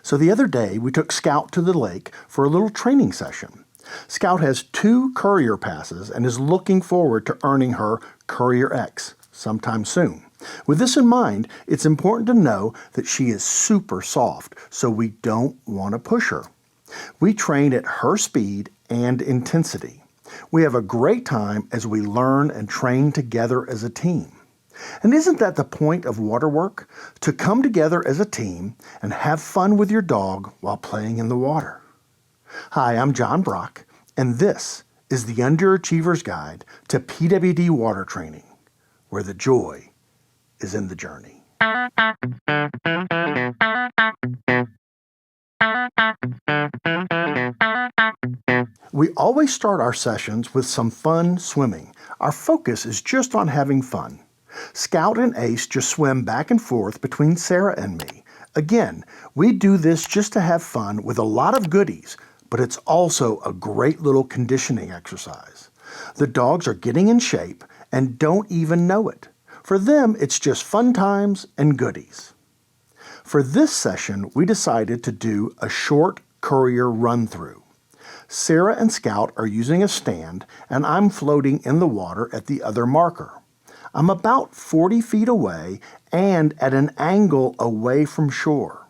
So the other day, we took Scout to the lake for a little training session. Scout has 2 Courier passes and is looking forward to earning her Courier X sometime soon. With this in mind, it's important to know that she is super soft, so we don't want to push her. We train at her speed and intensity. We have a great time as we learn and train together as a team. And isn't that the point of water work? To come together as a team and have fun with your dog while playing in the water. Hi, I'm John Brock, and this is the Underachiever's Guide to PWD Water Training, where the joy is in the journey. We always start our sessions with some fun swimming. Our focus is just on having fun. Scout and Ace just swim back and forth between Sarah and me. Again, we do this just to have fun with a lot of goodies, but it's also a great little conditioning exercise. The dogs are getting in shape and don't even know it. For them, it's just fun times and goodies. For this session, we decided to do a short Courier run-through. Sarah and Scout are using a stand, and I'm floating in the water at the other marker. I'm about 40 feet away and at an angle away from shore.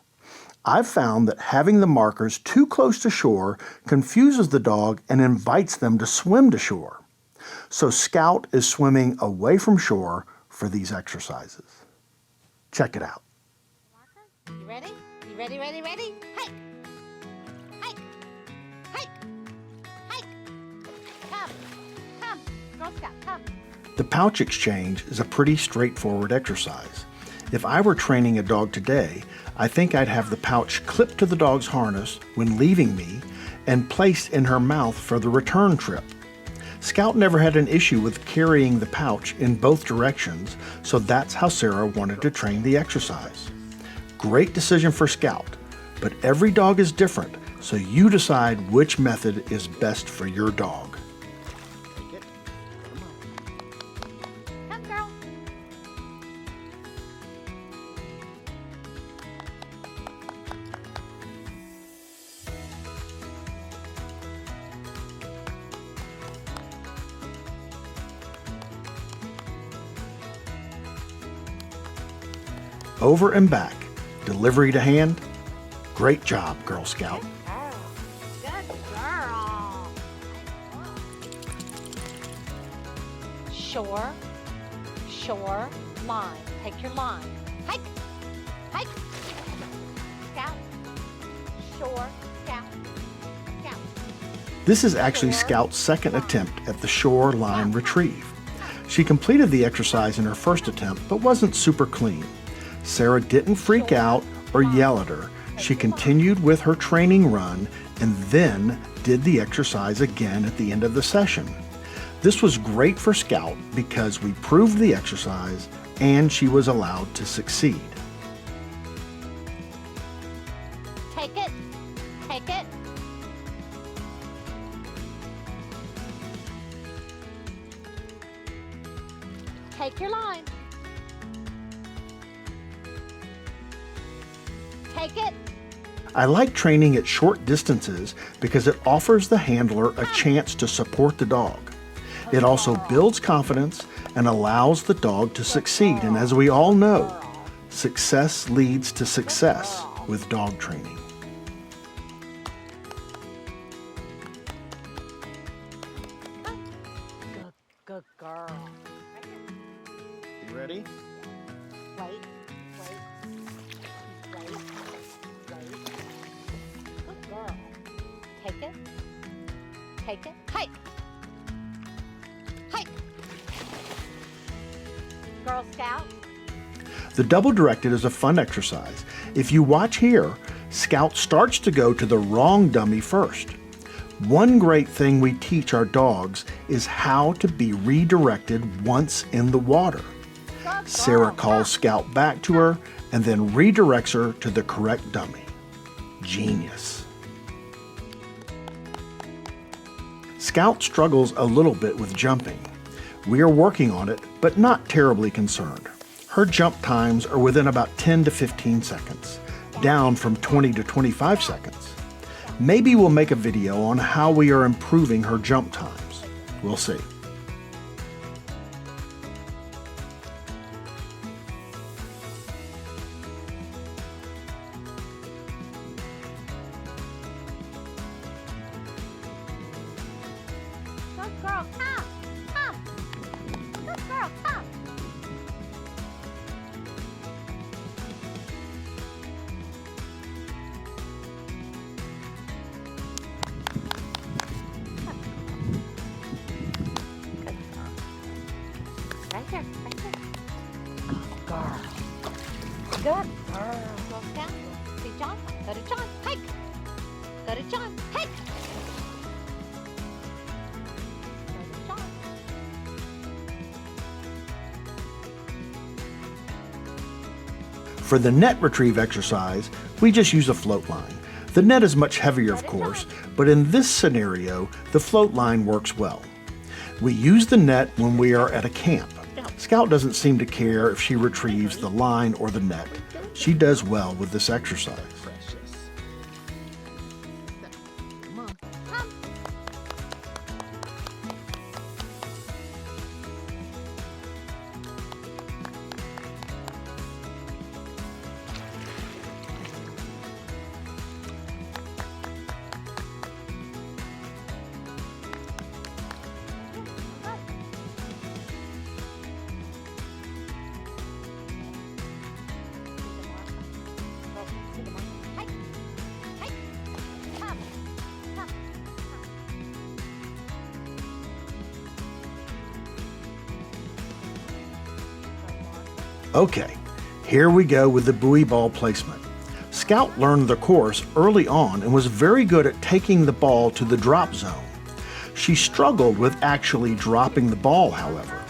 I've found that having the markers too close to shore confuses the dog and invites them to swim to shore. So Scout is swimming away from shore for these exercises. Check it out. You ready? You ready, ready, ready? Hike! Hike! Hike! Hike! Come! Girl Scout, come! The pouch exchange is a pretty straightforward exercise. If I were training a dog today, I think I'd have the pouch clipped to the dog's harness when leaving me and placed in her mouth for the return trip. Scout never had an issue with carrying the pouch in both directions, so that's how Sarah wanted to train the exercise. Great decision for Scout, but every dog is different, so you decide which method is best for your dog. Come, girl. Over and back, delivery to hand. Great job, Girl Scout. Good girl. Shore, shore, line. Take your line. Hike, hike. Scout, shore, scout, scout. This is actually Scout's second attempt at the shore line retrieve. She completed the exercise in her first attempt, but wasn't super clean. Sarah didn't freak out or yell at her. She continued with her training run and then did the exercise again at the end of the session. This was great for Scout because we proved the exercise and she was allowed to succeed. Take it, take it. Take your line. Take it. I like training at short distances because it offers the handler a chance to support the dog. It also builds confidence and allows the dog to succeed. And as we all know, success leads to success with dog training. Good girl. You ready? Wait. Good girl. Take it. Take it. Hike. Hike. Girl Scout. The double directed is a fun exercise. If you watch here, Scout starts to go to the wrong dummy first. One great thing we teach our dogs is how to be redirected once in the water. Sarah calls Scout back to her and then redirects her to the correct dummy. Genius. Scout struggles a little bit with jumping. We are working on it, but not terribly concerned. Her jump times are within about 10 to 15 seconds. down from 20 to 25 seconds. Maybe we'll make a video on how we are improving her jump times. We'll see. Good girl, come, come. Good girl, come. Right there, right there. Good girl. Good girl. Go down. See John? Go to John. Hike. Go to John. Hike. Go to John. For the net retrieve exercise, we just use a float line. The net is much heavier, of course, but in this scenario, the float line works well. We use the net when we are at a camp. Scout doesn't seem to care if she retrieves the line or the net. She does well with this exercise. Come. Okay, here we go with the buoy ball placement. Scout learned the course early on and was very good at taking the ball to the drop zone. She struggled with actually dropping the ball, however.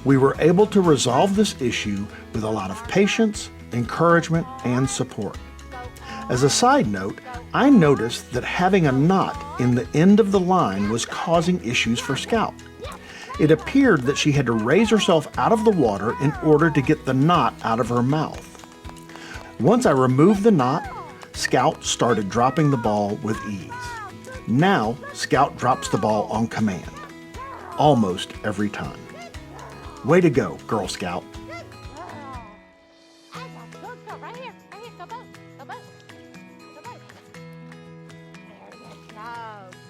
We were able to resolve this issue with a lot of patience, encouragement, and support. As a side note, I noticed that having a knot in the end of the line was causing issues for Scout. It appeared that she had to raise herself out of the water in order to get the knot out of her mouth. Once I removed the knot, Scout started dropping the ball with ease. Now, Scout drops the ball on command, almost every time. Way to go, Girl Scout. Good girl. That's a good girl. Right here. Right here. Go boat. Go boat. Go boat. There you go.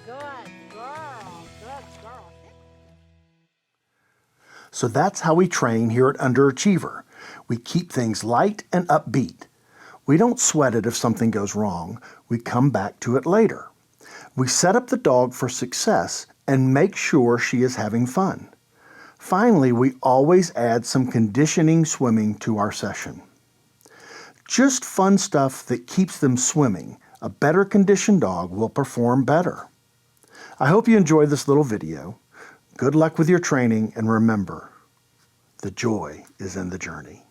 Good girl. Good girl. So that's how we train here at Underachiever. We keep things light and upbeat. We don't sweat it if something goes wrong. We come back to it later. We set up the dog for success and make sure she is having fun. Finally, we always add some conditioning swimming to our session. Just fun stuff that keeps them swimming. A better conditioned dog will perform better. I hope you enjoyed this little video. Good luck with your training, and remember, the joy is in the journey.